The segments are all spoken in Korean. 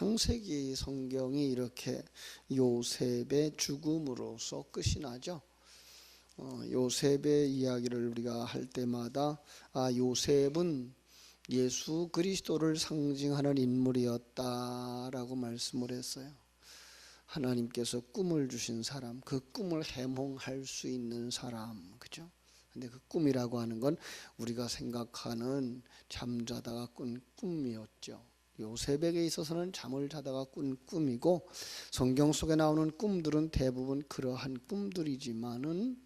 창세기 성경이 이렇게 요셉의 죽음으로써 끝이 나죠. 요셉의 이야기를 우리가 할 때마다 요셉은 예수 그리스도를 상징하는 인물이었다라고 말씀을 했어요. 하나님께서 꿈을 주신 사람, 그 꿈을 해몽할 수 있는 사람, 그죠? 근데 그 꿈이라고 하는 건 우리가 생각하는 잠자다가 꾼 꿈이었죠. 요셉에게 있어서는 잠을 자다가 꾼 꿈이고, 성경 속에 나오는 꿈들은 대부분 그러한 꿈들이지만은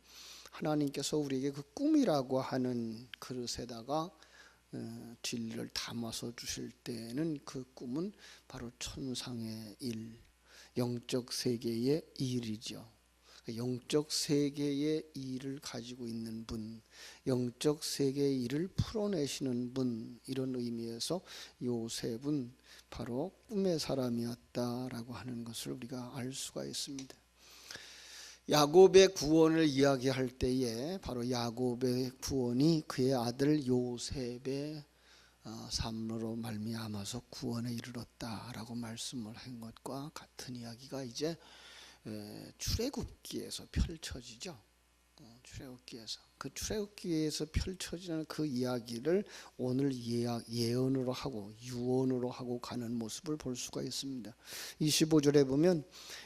하나님께서 우리에게 그 꿈이라고 하는 그릇에다가 진리를 담아서 주실 때는 그 꿈은 바로 천상의 일, 영적 세계의 일이죠. 영적 세계의 일을 가지고 있는 분, 영적 세계의 일을 풀어내시는 분, 이런 의미에서 요셉은 바로 꿈의 사람이었다라고 하는 것을 우리가 알 수가 있습니다. 야곱의 구원을 이야기할 때에 바로 야곱의 구원이 그의 아들 요셉의 삶으로 말미암아서 구원에 이르렀다라고 말씀을 한 것과 같은 이야기가 이제 출애굽기에서 펼쳐지죠. 출애굽기에서 그 출애굽기에서 펼쳐지는 그 이야기를 오늘 예언으로 하고 유언으로 하고 가는 모습을 볼 수가 있습니다. 25절에 보면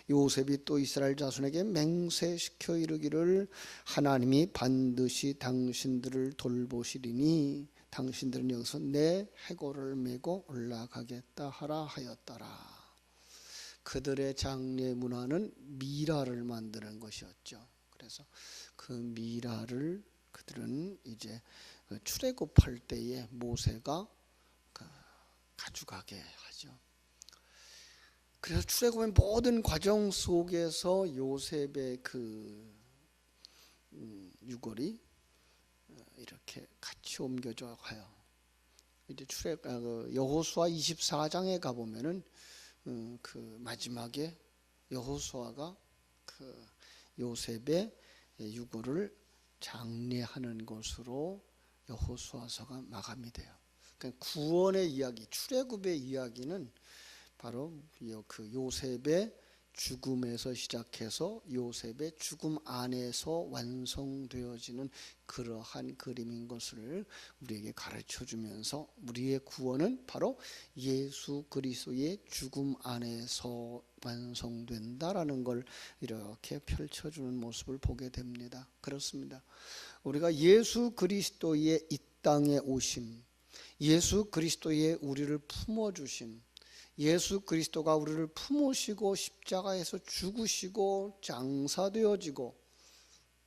요셉이 또 이스라엘 자손에게 맹세시켜 이르기를 하나님이 반드시 당신들을 돌보시리니 당신들은 여기서 내 해골을 메고 올라가겠다 하라 하였더라. 그들의 장례 문화는 미라를 만드는 것이었죠. 그래서 그 미라를 그들은 이제 출애굽할 때에 모세가 가져가게 하죠. 그래서 출애굽의 모든 과정 속에서 요셉의 그 유골이 이렇게 같이 옮겨져 가요. 이제 여호수아 24장에 가 보면은 그 마지막에 여호수아가 그 요셉의 유골을 장례하는 것으로 여호수아서가 마감이 돼요. 그러니까 구원의 이야기, 출애굽의 이야기는 바로 그 요셉의 죽음에서 시작해서 요셉의 죽음 안에서 완성되어지는 그러한 그림인 것을 우리에게 가르쳐 주면서 우리의 구원은 바로 예수 그리스도의 죽음 안에서 완성된다라는 걸 이렇게 펼쳐주는 모습을 보게 됩니다. 그렇습니다. 우리가 예수 그리스도의 이 땅에 오심, 예수 그리스도의 우리를 품어주심, 예수 그리스도가 우리를 품으시고 십자가에서 죽으시고 장사되어지고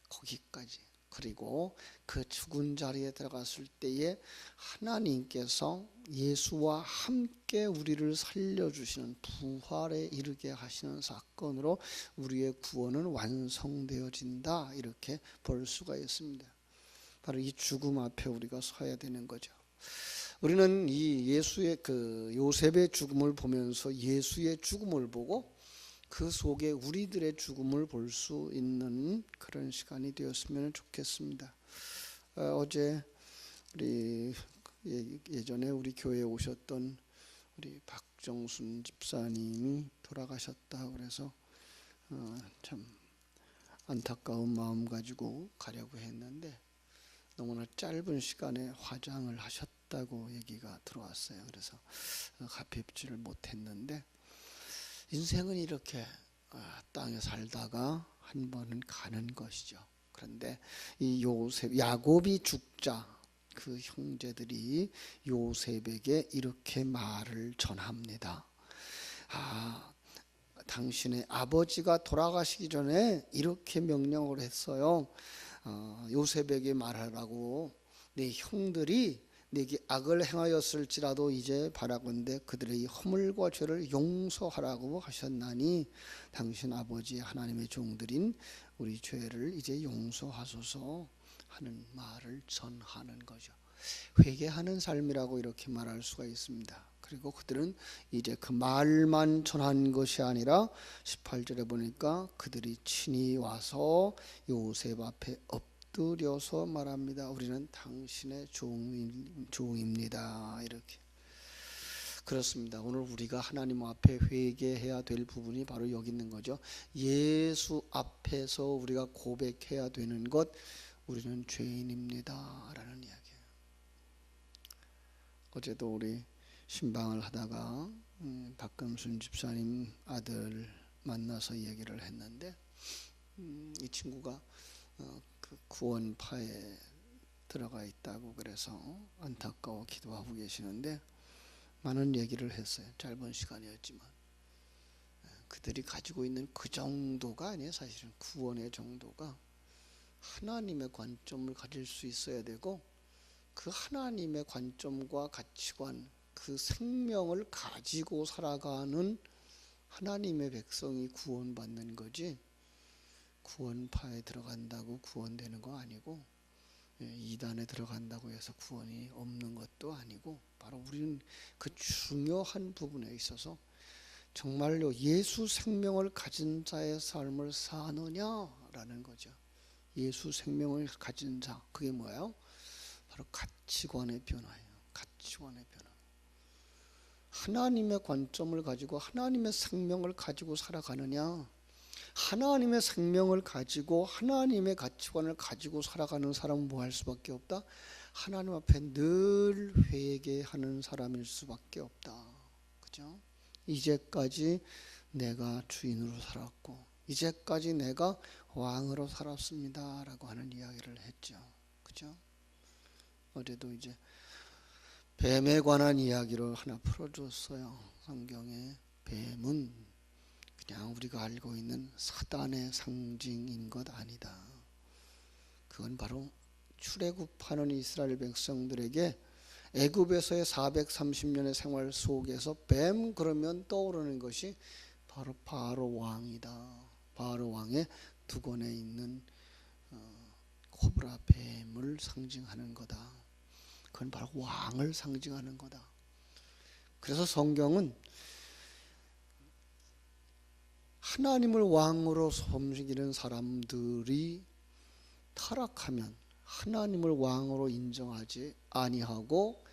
거기까지, 그리고 그 죽은 자리에 들어갔을 때에 하나님께서 예수와 함께 우리를 살려주시는 부활에 이르게 하시는 사건으로 우리의 구원은 완성되어진다, 이렇게 볼 수가 있습니다. 바로 이 죽음 앞에 우리가 서야 되는 거죠. 우리는 이 예수의 그 요셉의 죽음을 보면서 예수의 죽음을 보고 그 속에 우리들의 죽음을 볼 수 있는 그런 시간이 되었으면 좋겠습니다. 어제 우리 예전에 우리 교회에 오셨던 우리 박정순 집사님이 돌아가셨다 그래서 참 안타까운 마음 가지고 가려고 했는데 너무나 짧은 시간에 화장을 하셨다고 얘기가 들어왔어요. 그래서 갚입지를 못했는데 인생은 이렇게 땅에 살다가 한 번은 가는 것이죠. 그런데 이 요셉, 야곱이 죽자 그 형제들이 요셉에게 이렇게 말을 전합니다. 당신의 아버지가 돌아가시기 전에 이렇게 명령을 했어요. 요셉에게 말하라고, 네 형들이 네게 악을 행하였을지라도 이제 바라건대 그들의 이 허물과 죄를 용서하라고 하셨나니 당신 아버지 하나님의 종들인 우리 죄를 이제 용서하소서 하는 말을 전하는 거죠. 회개하는 삶이라고 이렇게 말할 수가 있습니다. 그리고 그들은 이제 그 말만 전한 것이 아니라 18절에 보니까 그들이 친히 와서 요셉 앞에 엎드려서 말합니다. 우리는 당신의 종입니다. 이렇게. 그렇습니다. 오늘 우리가 하나님 앞에 회개해야 될 부분이 바로 여기 있는 거죠. 예수 앞에서 우리가 고백해야 되는 것, 우리는 죄인입니다 라는 이야기예요. 어제도 우리 신방을 하다가 박금순 집사님 아들 만나서 얘기를 했는데 이 친구가 그 구원파에 들어가 있다고 그래서 안타까워 기도하고 계시는데 많은 얘기를 했어요. 짧은 시간이었지만 그들이 가지고 있는 그 정도가 아니에요. 사실은 구원의 정도가 하나님의 관점을 가질 수 있어야 되고, 그 하나님의 관점과 가치관, 그 생명을 가지고 살아가는 하나님의 백성이 구원받는 거지, 구원파에 들어간다고 구원되는 거 아니고, 이단에 들어간다고 해서 구원이 없는 것도 아니고, 바로 우리는 그 중요한 부분에 있어서 정말로 예수 생명을 가진 자의 삶을 사느냐라는 거죠. 예수 생명을 가진 자, 그게 뭐예요? 바로 가치관의 변화예요. 가치관의 변화. 하나님의 관점을 가지고 하나님의 생명을 가지고 살아가느냐, 하나님의 생명을 가지고 하나님의 가치관을 가지고 살아가는 사람은 뭐 할 수밖에 없다? 하나님 앞에 늘 회개하는 사람일 수밖에 없다. 그죠? 이제까지 내가 주인으로 살았고 이제까지 내가 왕으로 살았습니다 라고 하는 이야기를 했죠. 그죠? 어제도 이제 뱀에 관한 이야기를 하나 풀어줬어요. 성경에 뱀은 그냥 우리가 알고 있는 사단의 상징인 것 아니다. 그건 바로 출애굽하는 이스라엘 백성들에게 애굽에서의 430년의 생활 속에서 뱀 그러면 떠오르는 것이 바로 바로 왕이다. 바로 왕의 두건에 있는 코브라 뱀을 상징하는 거다. 그건 바로 왕을 상징하는 거다. 그래서 성경은 하나님을 왕으로 섬기는 사람들이 타락하면 하나님을 왕으로 인정하지 아니하고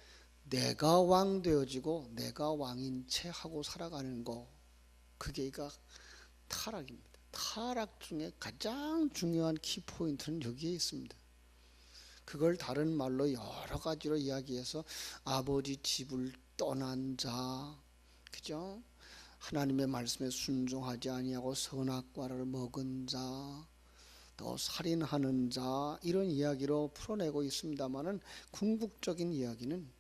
내가 왕 되어지고 내가 왕인 채 하고 살아가는 거, 그게 타락입니다. 타락 중에 가장 중요한 키포인트는 여기에 있습니다. 그걸 다른 말로 여러 가지로 이야기해서 아버지 집을 떠난 자, 그죠? 하나님의 말씀에 순종하지 아니하고 선악과를 먹은 자, 또 살인하는 자, 이런 이야기로 풀어내고 있습니다만은 궁극적인 이야기는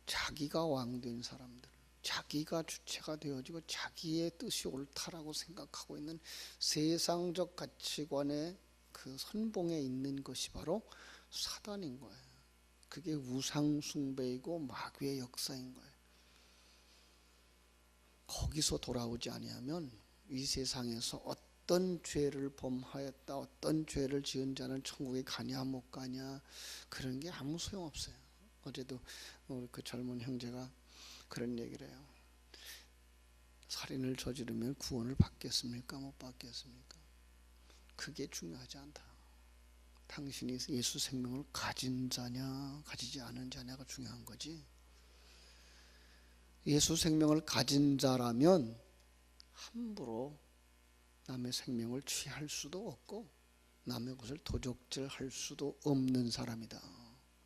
자기가 왕된 사람들, 자기가 주체가 되어지고 자기의 뜻이 옳다라고 생각하고 있는 세상적 가치관의 그 선봉에 있는 것이 바로 사단인 거예요. 그게 우상 숭배이고 마귀의 역사인 거예요. 거기서 돌아오지 아니하면 이 세상에서 어떤 죄를 범하였다, 어떤 죄를 지은 자는 천국에 가냐 못 가냐, 그런 게 아무 소용없어요. 어제도 우리 그 젊은 형제가 그런 얘기를 해요. 살인을 저지르면 구원을 받겠습니까? 못 받겠습니까? 그게 중요하지 않다. 당신이 예수 생명을 가진 자냐 가지지 않은 자냐가 중요한 거지. 예수 생명을 가진 자라면 함부로 남의 생명을 취할 수도 없고 남의 것을 도적질할 수도 없는 사람이다.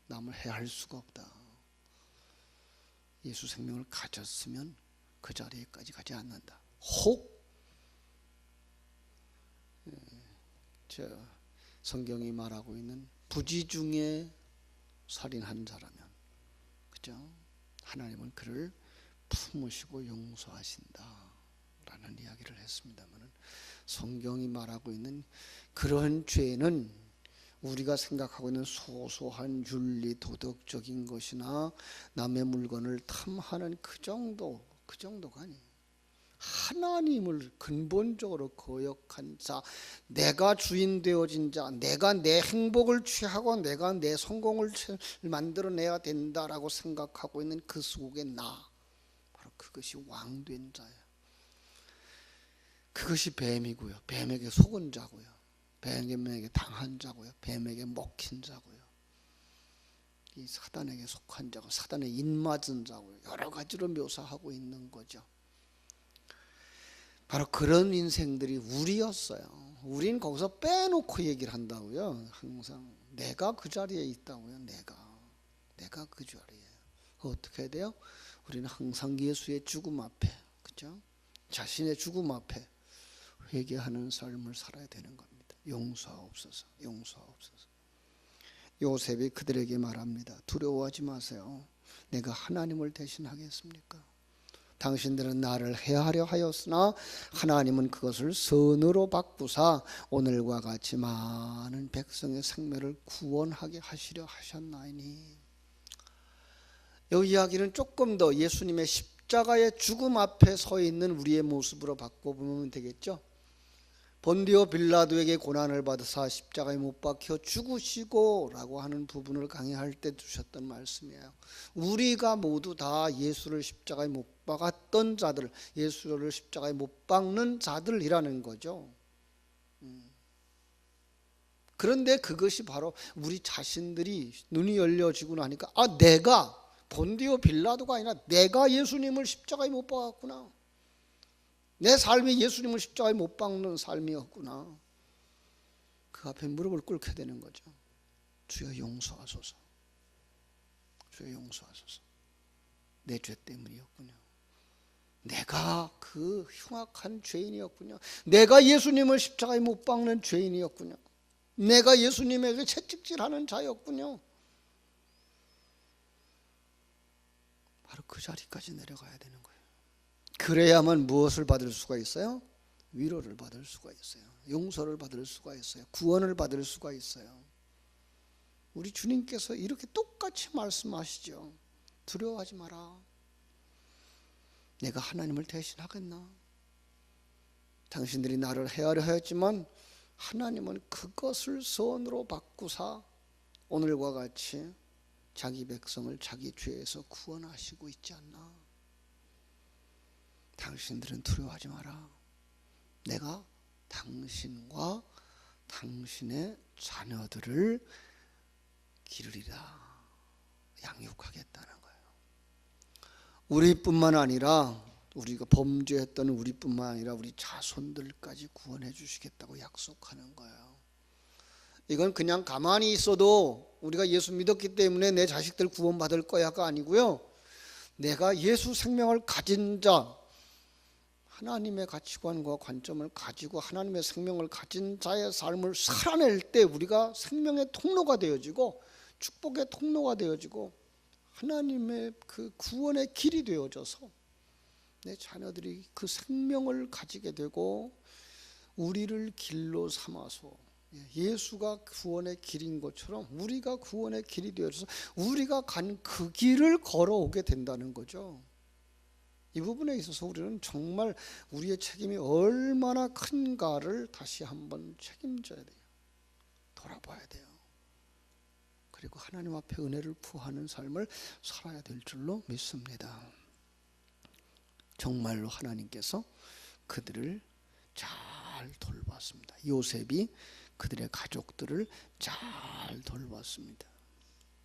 남을 해할 수가 없다. 예수 생명을 가졌으면 그 자리에까지 가지 않는다. 혹 성경이 말하고 있는 부지 중에 살인한 자라면, 그죠? 하나님은 그를 품으시고 용서하신다 라는 이야기를 했습니다만, 성경이 말하고 있는 그런 죄는 우리가 생각하고 있는 소소한 윤리 도덕적인 것이나 남의 물건을 탐하는 그 정도가 아니에요. 하나님을 근본적으로 거역한 자, 내가 주인 되어진 자, 내가 내 행복을 취하고 내가 내 성공을 만들어내야 된다라고 생각하고 있는 그 속에 바로 그것이 왕된 자예요. 그것이 뱀이고요. 뱀에게 속은 자고요. 뱀에게 당한 자고요. 뱀에게 먹힌 자고요. 이 사단에게 속한 자고 사단의 입맞은 자고 여러 가지로 묘사하고 있는 거죠. 바로 그런 인생들이 우리였어요. 우린 거기서 빼놓고 얘기를 한다고요. 항상 내가 그 자리에 있다고요. 내가 그 자리에. 어떻게 해야 돼요? 우리는 항상 예수의 죽음 앞에, 그죠? 자신의 죽음 앞에 회개하는 삶을 살아야 되는 겁니다. 용서하옵소서, 용서하옵소서. 요셉이 그들에게 말합니다. 두려워하지 마세요. 내가 하나님을 대신하겠습니까? 당신들은 나를 해하려 하였으나 하나님은 그것을 선으로 바꾸사 오늘과 같이 많은 백성의 생명을 구원하게 하시려 하셨나이니. 이 이야기는 조금 더 예수님의 십자가의 죽음 앞에 서 있는 우리의 모습으로 바꿔보면 되겠죠. 본디오 빌라도에게 고난을 받으사 십자가에 못 박혀 죽으시고 라고 하는 부분을 강의할 때 주셨던 말씀이에요. 우리가 모두 다 예수를 십자가에 못 박았던 자들, 예수를 십자가에 못 박는 자들이라는 거죠. 그런데 그것이 바로 우리 자신들이 눈이 열려지고 나니까 내가 본디오 빌라도가 아니라 내가 예수님을 십자가에 못 박았구나. 내 삶이 예수님을 십자가에 못 박는 삶이었구나. 그 앞에 무릎을 꿇게 되는 거죠. 주여 용서하소서. 주여 용서하소서. 내 죄 때문이었군요. 내가 그 흉악한 죄인이었군요. 내가 예수님을 십자가에 못 박는 죄인이었군요. 내가 예수님에게 채찍질하는 자였군요. 바로 그 자리까지 내려가야 되는 거예요. 그래야만 무엇을 받을 수가 있어요? 위로를 받을 수가 있어요. 용서를 받을 수가 있어요. 구원을 받을 수가 있어요. 우리 주님께서 이렇게 똑같이 말씀하시죠. 두려워하지 마라. 내가 하나님을 대신하겠나? 당신들이 나를 해하려 하였지만 하나님은 그것을 선으로 바꾸사 오늘과 같이 자기 백성을 자기 죄에서 구원하시고 있지 않나? 당신들은 두려워하지 마라. 내가 당신과 당신의 자녀들을 기르리라. 양육하겠다는 거예요. 우리뿐만 아니라 우리가 범죄했던 우리뿐만 아니라 우리 자손들까지 구원해 주시겠다고 약속하는 거예요. 이건 그냥 가만히 있어도 우리가 예수 믿었기 때문에 내 자식들 구원받을 거야가 아니고요. 내가 예수 생명을 가진 자, 하나님의 가치관과 관점을 가지고 하나님의 생명을 가진 자의 삶을 살아낼 때 우리가 생명의 통로가 되어지고 축복의 통로가 되어지고 하나님의 그 구원의 길이 되어져서 내 자녀들이 그 생명을 가지게 되고 우리를 길로 삼아서 예수가 구원의 길인 것처럼 우리가 구원의 길이 되어져서 우리가 간 그 길을 걸어오게 된다는 거죠. 이 부분에 있어서 우리는 정말 우리의 책임이 얼마나 큰가를 다시 한번 책임져야 돼요. 돌아봐야 돼요. 그리고 하나님 앞에 은혜를 구하는 삶을 살아야 될 줄로 믿습니다. 정말로 하나님께서 그들을 잘 돌봤습니다. 요셉이 그들의 가족들을 잘 돌봤습니다.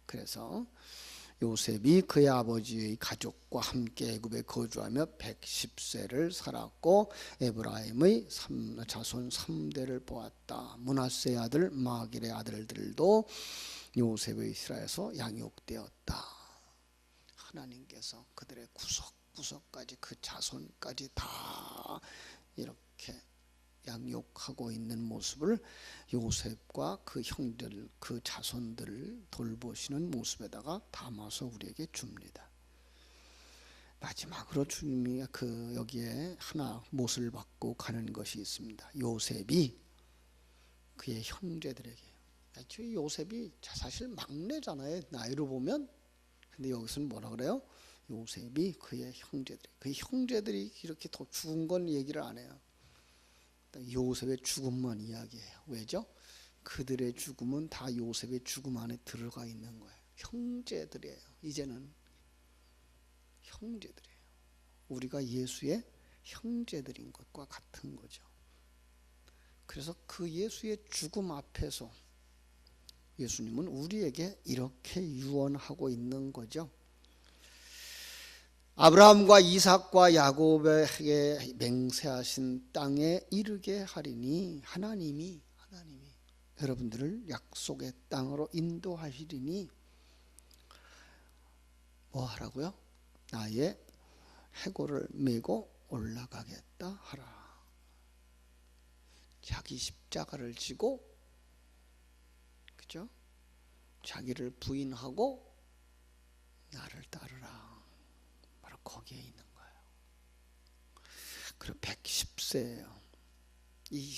그래서 요셉이 그의 아버지의 가족과 함께 애굽에 거주하며 110세를 살았고 에브라임의 자손 3대를 보았다. 므낫세의 아들 마길의 아들들도 요셉의 시라에서 양육되었다. 하나님께서 그들의 구석구석까지 그 자손까지 다 이렇게 양육하고 있는 모습을 요셉과 그 형들, 그 자손들을 돌보시는 모습에다가 담아서 우리에게 줍니다. 마지막으로 주님이 그 여기에 하나 못을 받고 가는 것이 있습니다. 요셉이 그의 형제들에게. 요셉이 사실 막내잖아요. 나이로 보면. 근데 여기서는 뭐라 그래요? 요셉이 그의 형제들이 이렇게 더 죽은 건 얘기를 안 해요. 요셉의 죽음만 이야기해요. 왜죠? 그들의 죽음은 다 요셉의 죽음 안에 들어가 있는 거예요. 형제들이에요. 이제는 형제들이에요. 우리가 예수의 형제들인 것과 같은 거죠. 그래서 그 예수의 죽음 앞에서 예수님은 우리에게 이렇게 유언하고 있는 거죠. 아브라함과 이삭과 야곱에게 맹세하신 땅에 이르게 하리니 하나님이 여러분들을 약속의 땅으로 인도하시리니 뭐 하라고요? 나의 해골을 메고 올라가겠다 하라. 자기 십자가를 지고, 그죠? 자기를 부인하고 나를 따르라. 바로 거기에 있는 거예요. 그리고 110세예요. 이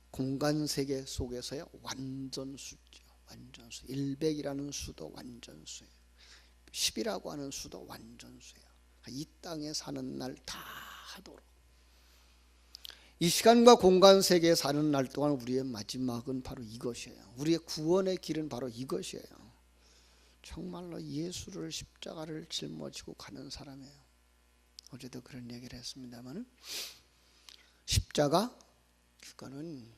공간 세계 속에서의 완전수죠. 완전수. 100이라는 수도 완전수예요. 10이라고 하는 수도 완전수예요. 이 땅에 사는 날 다 하도록. 이 시간과 공간 세계에 사는 날 동안 우리의 마지막은 바로 이것이에요. 우리의 구원의 길은 바로 이것이에요. 정말로 예수를 십자가를 짊어지고 가는 사람이에요. 어제도 그런 얘기를 했습니다만 십자가 그거는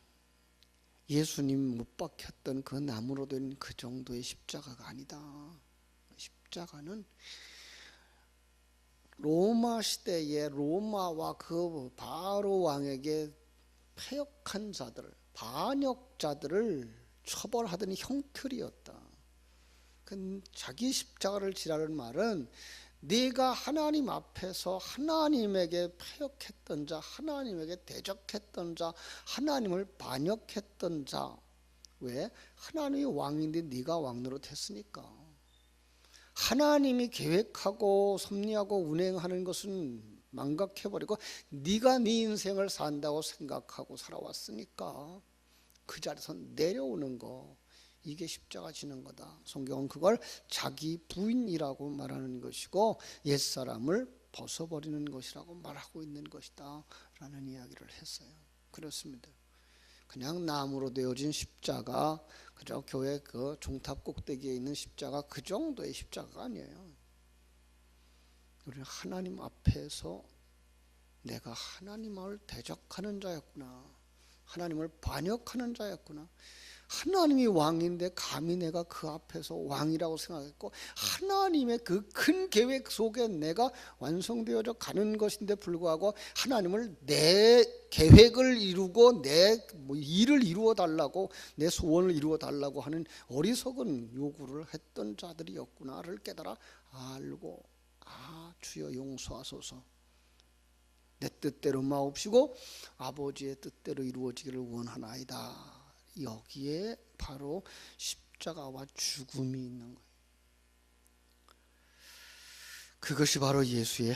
예수님 못 박혔던 그 나무로 된 그 정도의 십자가가 아니다. 십자가는 로마 시대의 로마와 그 바로 왕에게 패역한 자들, 반역자들을 처벌하던 형틀이었다. 자기 십자가를 지라는 말은 네가 하나님 앞에서 하나님에게 패역했던 자, 하나님에게 대적했던 자, 하나님을 반역했던 자. 왜? 하나님이 왕인데 네가 왕 노릇했으니까. 하나님이 계획하고 섭리하고 운행하는 것은 망각해버리고 네가 네 인생을 산다고 생각하고 살아왔으니까 그 자리에서 내려오는 거, 이게 십자가 지는 거다. 성경은 그걸 자기 부인이라고 말하는 것이고 옛사람을 벗어버리는 것이라고 말하고 있는 것이다 라는 이야기를 했어요. 그렇습니다. 그냥 나무로 되어진 십자가, 그저 교회 그 종탑 꼭대기에 있는 십자가, 그 정도의 십자가가 아니에요. 우리는 하나님 앞에서 내가 하나님을 대적하는 자였구나, 하나님을 반역하는 자였구나, 하나님이 왕인데 감히 내가 그 앞에서 왕이라고 생각했고 하나님의 그 큰 계획 속에 내가 완성되어져 가는 것인데 불구하고 하나님을 내 계획을 이루고 내 일을 이루어 달라고, 내 소원을 이루어 달라고 하는 어리석은 요구를 했던 자들이었구나를 깨달아 알고, 주여 용서하소서, 내 뜻대로 마옵시고 아버지의 뜻대로 이루어지기를 원하나이다. 여기에 바로 십자가와 죽음이 있는 거예요. 그것이 바로 예수의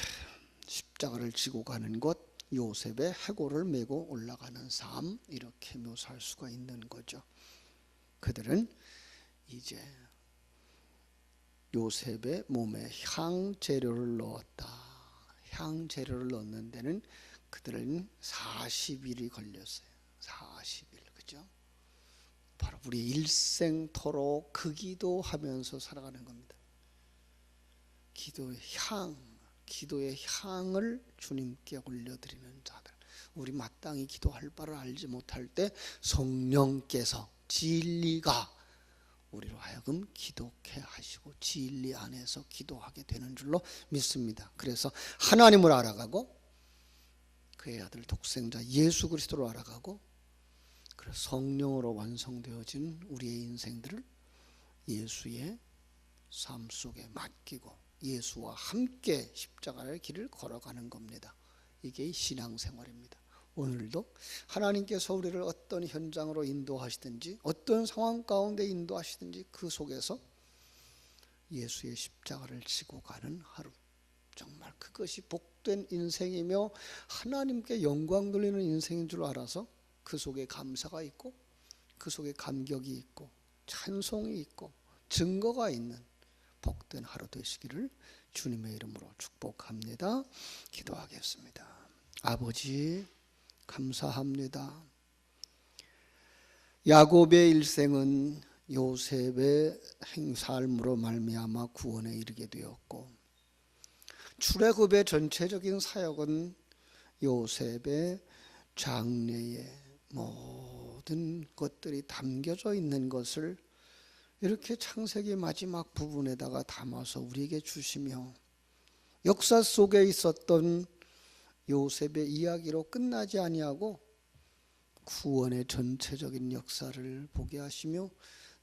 십자가를 지고 가는 것, 요셉의 해골을 메고 올라가는 삶, 이렇게 묘사할 수가 있는 거죠. 그들은 이제 요셉의 몸에 향재료를 넣었다. 향재료를 넣는 데는 그들은 40일이 걸렸어요. 40일, 그죠? 바로 우리 일생토록 그 기도하면서 살아가는 겁니다. 기도의 향을 주님께 올려드리는 자들. 우리 마땅히 기도할 바를 알지 못할 때 성령께서, 진리가 우리로 하여금 기도케 하시고 진리 안에서 기도하게 되는 줄로 믿습니다. 그래서 하나님을 알아가고 그의 아들 독생자 예수 그리스도를 알아가고 성령으로 완성되어진 우리의 인생들을 예수의 삶 속에 맡기고 예수와 함께 십자가의 길을 걸어가는 겁니다. 이게 신앙생활입니다. 오늘도 하나님께서 우리를 어떤 현장으로 인도하시든지 어떤 상황 가운데 인도하시든지 그 속에서 예수의 십자가를 지고 가는 하루, 정말 그것이 복된 인생이며 하나님께 영광 돌리는 인생인 줄 알아서 그 속에 감사가 있고 그 속에 감격이 있고 찬송이 있고 증거가 있는 복된 하루 되시기를 주님의 이름으로 축복합니다. 기도하겠습니다. 아버지 감사합니다. 야곱의 일생은 요셉의 행사함으로 말미암아 구원에 이르게 되었고 출애굽의 전체적인 사역은 요셉의 장래의 모든 것들이 담겨져 있는 것을 이렇게 창세기 마지막 부분에다가 담아서 우리에게 주시며 역사 속에 있었던 요셉의 이야기로 끝나지 아니하고 구원의 전체적인 역사를 보게 하시며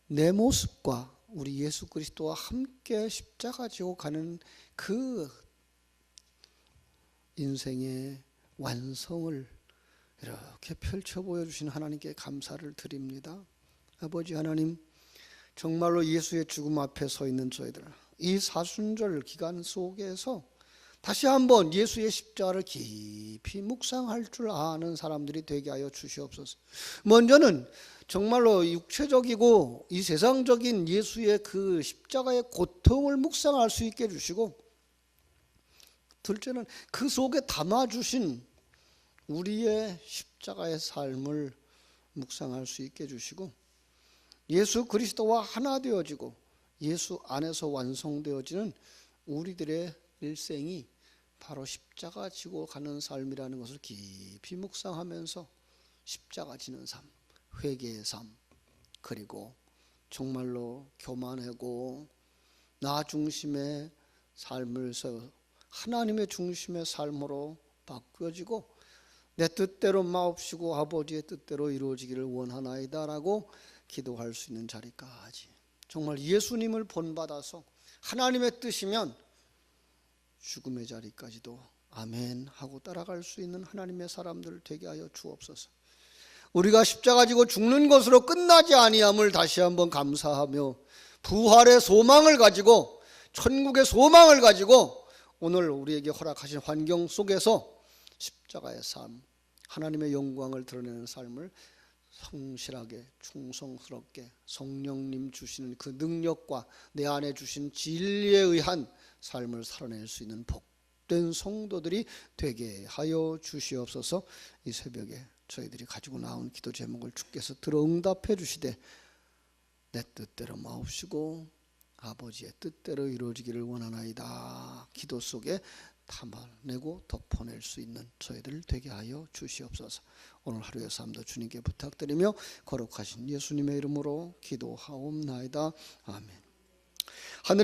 내 모습과 우리 예수 그리스도와 함께 십자가 지고 가는 그 인생의 완성을 이렇게 펼쳐 보여주신 하나님께 감사를 드립니다. 아버지 하나님, 정말로 예수의 죽음 앞에 서 있는 저희들, 이 사순절 기간 속에서 다시 한번 예수의 십자가를 깊이 묵상할 줄 아는 사람들이 되게 하여 주시옵소서. 먼저는 정말로 육체적이고 이 세상적인 예수의 그 십자가의 고통을 묵상할 수 있게 해주시고, 둘째는 그 속에 담아주신 우리의 십자가의 삶을 묵상할 수 있게 해주시고, 예수 그리스도와 하나 되어지고 예수 안에서 완성되어지는 우리들의 일생이 바로 십자가 지고 가는 삶이라는 것을 깊이 묵상하면서 십자가 지는 삶, 회개의 삶, 그리고 정말로 교만하고 나 중심의 삶에서 하나님의 중심의 삶으로 바뀌어지고 내 뜻대로 마옵시고 아버지의 뜻대로 이루어지기를 원하나이다 라고 기도할 수 있는 자리까지, 정말 예수님을 본받아서 하나님의 뜻이면 죽음의 자리까지도 아멘 하고 따라갈 수 있는 하나님의 사람들 되게 하여 주옵소서. 우리가 십자가 지고 죽는 것으로 끝나지 아니함을 다시 한번 감사하며 부활의 소망을 가지고 천국의 소망을 가지고 오늘 우리에게 허락하신 환경 속에서 십자가의 삶, 하나님의 영광을 드러내는 삶을 성실하게 충성스럽게 성령님 주시는 그 능력과 내 안에 주신 진리에 의한 삶을 살아낼 수 있는 복된 성도들이 되게 하여 주시옵소서. 이 새벽에 저희들이 가지고 나온 기도 제목을 주께서 들어 응답해 주시되 내 뜻대로 마옵시고 아버지의 뜻대로 이루어지기를 원하나이다. 기도 속에 담아내고 덮어낼 수 있는 저희들 되게 하여 주시옵소서. 오늘 하루의 삶도 주님께 부탁드리며 거룩하신 예수님의 이름으로 기도하옵나이다. 아멘. 하늘의